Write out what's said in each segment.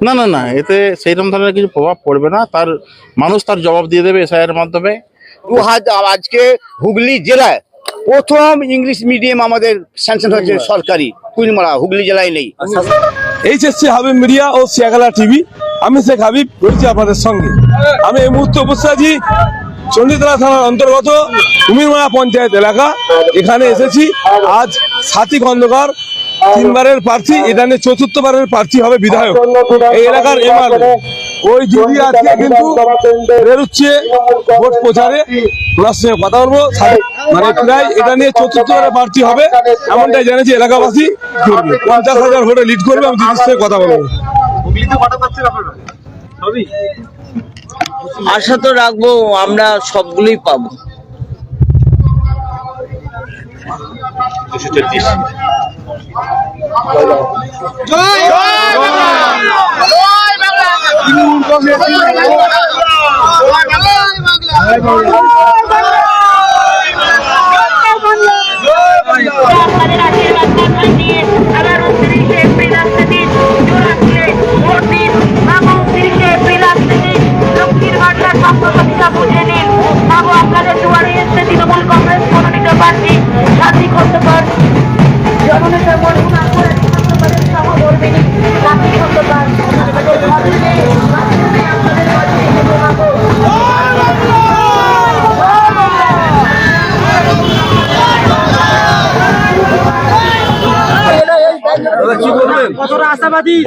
না না না, এতে সেইরকম ধরনের কিছু প্রভাব পড়বে না। তার মানুষ তার জবাব দিয়ে দেবে এসআইয়ের মাধ্যমে। আজকে হুগলি জেলায় প্রথম ইংলিশ মিডিয়াম আমাদের স্যাংশন হয়েছে সরকারি, কুইনমারা হুগলি জেলায় নেই। এইচএসসি হাবিব মিডিয়া ও শিয়াখালা টিভি, আমি শেখ হাবিব রয়েছি আপনাদের সঙ্গে। আমি এই মুহূর্তে উপস্থিত আছি চণ্ডীতলা থানার অন্তর্গত কুমিরমারা পঞ্চায়েত এলাকা। এখানে এসেছি আজ সাথী খন্দকার তিনবারের প্রার্থী, এটা নিয়ে চতুর্থবারের প্রার্থী হবে বিধায়ক এই এলাকার এমএলএ। ওই দিদি আজকে কিন্তু বেরোচ্ছে ভোট প্রচারে, ওনার সঙ্গে কথা বলবো। মানে প্রায় এটা নিয়ে চতুর্থবারের প্রার্থী হবে এমনটাই জেনেছি এলাকাবাসী। 50,000 ভোটে লিড করবে। আমি দিদির সঙ্গে কথা বলবো। আশা তো রাখবো আমরা সবগুলোই পাবো। আপনাদের দুয়ারে এসছে তৃণমূল কংগ্রেস মনোনীত প্রার্থী সাথী খন্দকার জননেতা মরহুম আকবরের সহকর্মিনী সাথী খন্দকার।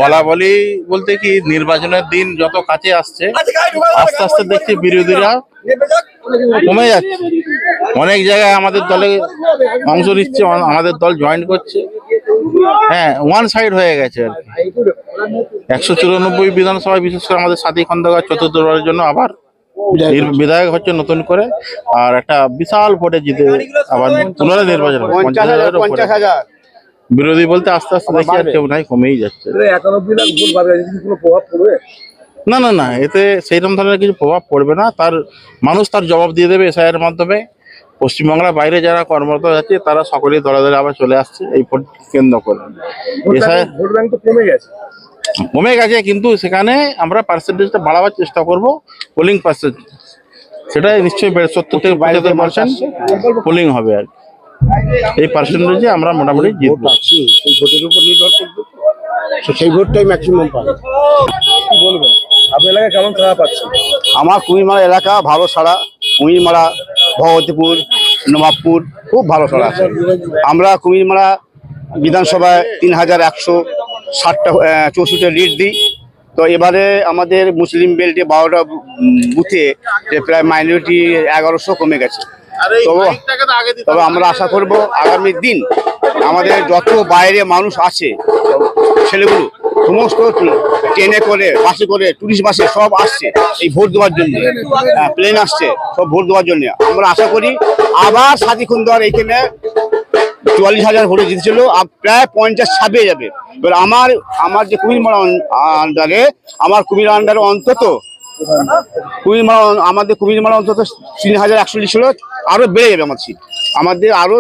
বলা বলি বলতে কি, নির্বাচনের দিন যত কাছে আসছে আস্তে আস্তে দেখছি বিরোধীরা কমে যাচ্ছে। অনেক জায়গায় আমাদের দলে অংশ নিচ্ছে, আমাদের দল জয়েন করছে। হ্যাঁ, ওয়ান সাইড হয়ে গেছে আর কি। 194 বিধানসভায় বিশেষ করে আমাদের সাথী খন্দকার চতুর্থবারের জন্য আবার বিধায়ক হচ্ছে নতুন করে, আর একটা বিশাল ভোটে জিতে আবার পুনরায় নির্বাচন। 50,000 বিরোধী বলতে আস্তে আস্তে দেখি আর কেউ নাই, কমেই যাচ্ছে। 91 লাখ ভোট বাড়বে, কোনো প্রভাব পড়বে? না না না, এতে সেইরকম ধরনের কিছু প্রভাব পড়বে না। তার মানুষ তার জবাব দিয়ে দেবে এসআইয়ের মাধ্যমে। পশ্চিমবাংলার বাইরে যারা কর্মরত আছে তারা সকলেই দলে দলে আবার চলে আসছে এই ভোট কেন্দ্র করে। ভোট ব্যাংক তো কমে গেছে, কিন্তু সেখানে আমরা পার্সেন্টেজটা বাড়াবার চেষ্টা করব। পোলিং পার্সেন্টেজ সেটা নিশ্চয়ই 70 থেকে 75% পোলিং হবে আর কি। এই পার্সেন্টেজে আমরা মোটামুটি জিতবো। সেই ভোটের উপর নির্ভর করবে, সেই ভোটটাই ম্যাক্সিমাম পাবে। কি বলবেন, আপনার এলাকায় কেমন সাড়া পাচ্ছে? আমার কুমিরমারা এলাকা ভালো সাড়া। কুমিরমারা, ভগবতীপুর, নবাবপুর খুব ভালো সাড়া আছে। আমরা কুমিরমারা বিধানসভায় 3164টা লিড দিই। তো এবারে আমাদের মুসলিম বেল্টে 12টা বুথে প্রায় মাইনরিটি 1100 কমে গেছে। তবে আমরা আশা করব আগামী দিন আমাদের যত বাইরে মানুষ আছে ছেলেগুলো সমস্ত ট্রেনে করে, বাসে করে, টুরিস্ট বাসে সব আসছে এই ভোট দেওয়ার জন্য। প্লেন আসছে সব ভোট দেওয়ার জন্য। আমরা আশা করি আবার সাথী খন্দকার এইখানে 44,000 ভোটে জিতেছিল, প্রায় 50 ছাপিয়ে যাবে। এবার আমার যে কুমিরমারা আন্ডারে, আমার কুমির আন্ডারে অন্তত আমাদের কুমিরমারা অন্তত 3,140 ছিল, আরো বেড়ে যাবে আমার সিট, আমাদের আরো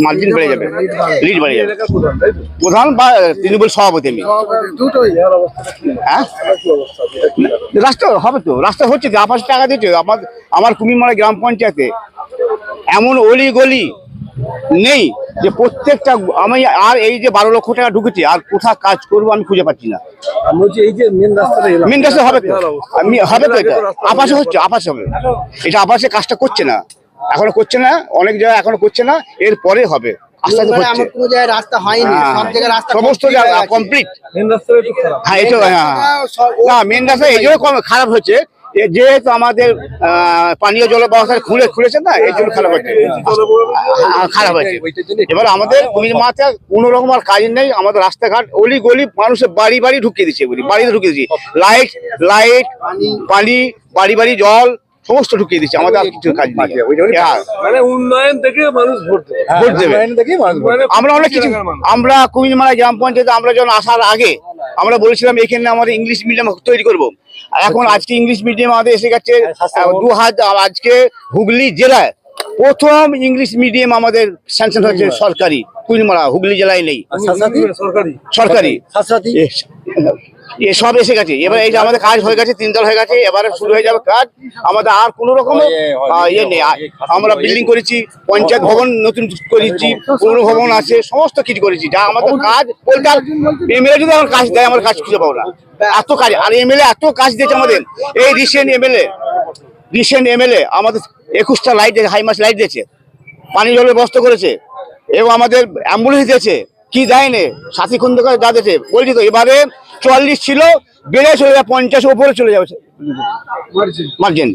মার্জিন বেড়ে যাবে, লিড বেড়ে যাবে। প্রধান বা তৃণমূল সভাপতি আমি। হ্যাঁ, রাস্তা হবে তো, রাস্তা হচ্ছে তো, আপাস টাকা দিচ্ছে। আমার কুমিরমারা গ্রাম পঞ্চায়েতে এমন অলি গলি নেই যে প্রত্যেকটা, আমি আর এই যে 12 লক্ষ টাকা ঢুকেছে, আর কোথাও কাজ করবো আমি খুঁজে পাচ্ছি না। মেন রাস্তা হবে তো, হবে তো, এটা আপাসে হচ্ছে, আপাসে হবে। এটা আপাসে কাজটা করছে না, এখনো করছে না, অনেক জায়গায় এখনো করছে না, এরপরে হবে। আস্তে আস্তে হচ্ছে, রাস্তা হয়নি, সব জায়গায় রাস্তা সমস্ত জায়গা কমপ্লিট। হ্যাঁ, এটা না, মেন রাস্তা এই জন্য খারাপ হচ্ছে, যেহেতু আমাদের পানীয় জল ব্যবস্থা খুলেছে না, এই জন্য খারাপ হচ্ছে, খারাপ হয়েছে। এবার আমাদের কুমিরমারাতে কোনো রকম আর কাজ নেই। আমাদের রাস্তাঘাট অলি গলি মানুষের বাড়ি বাড়ি ঢুকিয়ে দিচ্ছে, বাড়িতে ঢুকিয়ে দিচ্ছি। লাইট পানি, বাড়ি বাড়ি জল সমস্ত ঢুকিয়ে দিচ্ছে। আমাদের আর কিছু কাজ নেই। মানে উন্নয়ন থেকে মানুষ ভোট দেবে। আমরা অনেক কিছু, আমরা কুমিরমারা গ্রাম পঞ্চায়েতে আমরা যখন আসার আগে আমরা বলেছিলাম এখানে আমাদের ইংলিশ মিডিয়াম তৈরি করবো। এখন আজকে ইংলিশ মিডিয়াম আমাদের এসে গেছে। আজকে হুগলি জেলায় প্রথম ইংলিশ মিডিয়াম আমাদের স্যাংশন হচ্ছে সরকারি, কুইনমারা হুগলি জেলায় নেই, সরকারি সব এসে গেছে। এবার এই যে আমাদের কাজ হয়ে গেছে, 3 দল হয়ে গেছে, এবারে শুরু হয়ে যাবে কাজ। আমাদের আর কোনো রকম ইয়ে নেই। আমরা বিল্ডিং করেছি, পঞ্চায়েত ভবন নতুন করেছি, পৌর ভবন আছে, সমস্ত কিছু করেছি। যা আমাদের কাজ বলতে, এমএলএ যদি আমার কাজ দেয়, আমার কাজ খুঁজে পাবো না, এত কাজ। আর এমএলএ এত কাজ দিয়েছে আমাদের। এই রিসেন্ট এমএলএ আমাদের 21টা লাইট দিয়েছে, হাইমাস লাইট দিয়েছে, পানি জলের ব্যবস্থা করেছে, এবং আমাদের অ্যাম্বুলেন্স দিয়েছে। কি দেয়নি, সাথী খন্দকার যা দিয়েছে বলছি তো। এবারে 44 ছিল, বেড়ে চলে যাবে 50 উপরে চলে যাবে মার্জিন।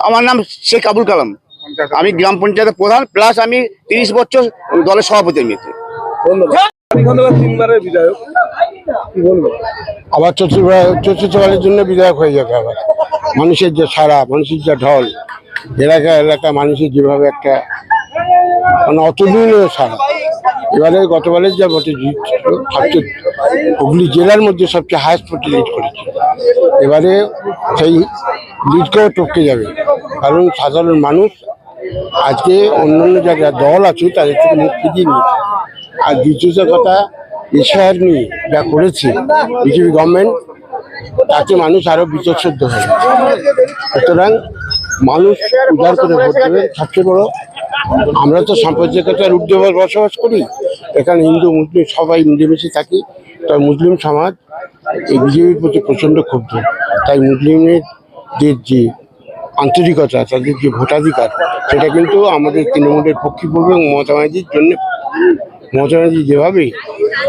আমার নাম শেখ আবুল কালাম, আমি গ্রাম পঞ্চায়েতের প্রধান, প্লাস আমি 30 বছর দলের সভাপতি। তিনবারের বিধায়ক, কি বলবো? আবার চতুর্থবারের জন্য বিধায়ক হয়ে যাবে। আবার মানুষের যে সারা, মানুষের যে ঢল, এলাকা মানুষের যেভাবে একটা মানে অতুলনীয় সারা। এবারে গতবারের যা ভোটে জিতছিল, সবচেয়ে হুগলি জেলার মধ্যে সবচেয়ে হায়েস্ট ভোটে লিড করেছে। এবারে সেই লিডকেও টপকে যাবে, কারণ সাধারণ মানুষ আজকে অন্যান্য যারা দল আছে তাদের থেকে মুখ ফিরিয়ে নিয়েছে। আর দ্বিতীয় কথা, এশিয়ার নিয়ে যা করেছে বিজেপি গভর্নমেন্ট, তাতে মানুষ আরো বিতর্ষিত হয়ে গেছে। সুতরাং মানুষ উদার করে ভোট দেবে। সবচেয়ে বড়, আমরা তো সাম্প্রদায়িকতার ঊর্ধ্বে বসবাস করি, এখানে হিন্দু মুসলিম সবাই মিলেমিশে থাকি। তাই মুসলিম সমাজ এই বিজেপির প্রতি প্রচণ্ড ক্ষুব্ধ। তাই মুসলিমদের যে আন্তরিকতা, তাদের যে ভোটাধিকার, সেটা কিন্তু আমাদের তৃণমূলের পক্ষে পড়বে। এবং মমতা ব্যানার্জির জন্য, মমতা ব্যানার্জি যেভাবে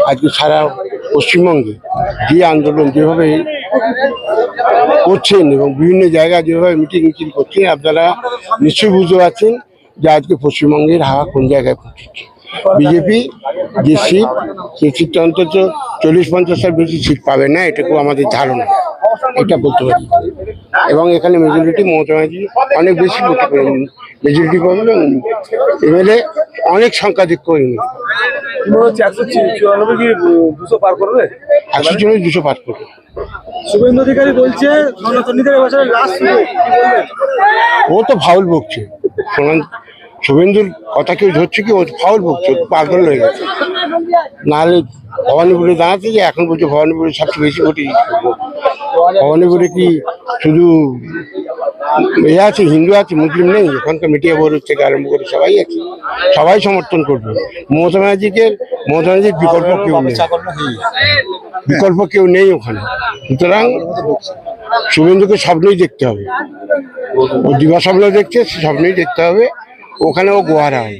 আজকে সারা পশ্চিমবঙ্গে যে আন্দোলন যেভাবে করছেন এবং বিভিন্ন জায়গায় যেভাবে মিছিল করছেন, আপনারা নিশ্চয়ই বুঝতে পারছেন যে আজকে পশ্চিমবঙ্গের হাওয়া কোন জায়গায় পৌঁছেছে। বিজেপি যে সিট, সেই সিটটা অন্তত 40-50টার বেশি সিট পাবে না, এটুকু আমাদের ধারণা, এটা বলতে পারি। এবং এখানে মেজরিটি মমতা ব্যানার্জি অনেক বেশি ভোটে করে মেজরিটি পাবে, এবং এমএলএ অনেক সংখ্যাধিক্য এমএলএ 200 পার করবে, 100 পার করবে। শুভেন্দু অধিকারী বলছে ও তো ফাউল বকছে। শুভেন্দুর কথা কেউ ধরছে কি? ও ফাউল বকছে, পাগল হয়ে গেছে। নাহলে ভবানীপুরে দাঁড়াতে যে এখন বলছে ভবানীপুরে সবচেয়ে বেশি ভোটে। ভবানীপুরে কি শুধু এ আছে, হিন্দু আছে, মুসলিম নেই? ওখানকার মিডিয়া বোর্ড থেকে আরম্ভ করে সবাই আছে, সবাই সমর্থন করবে মমতা ব্যানার্জিকে। মমতা ব্যানার্জির বিকল্প কেউ নেই ওখানে। সুতরাং শুভেন্দুকে স্বপ্নই দেখতে হবে, ও দিবা স্বপ্ন দেখছে, সে স্বপ্নই দেখতে হবে। ওখানে ও গোহারা হবে।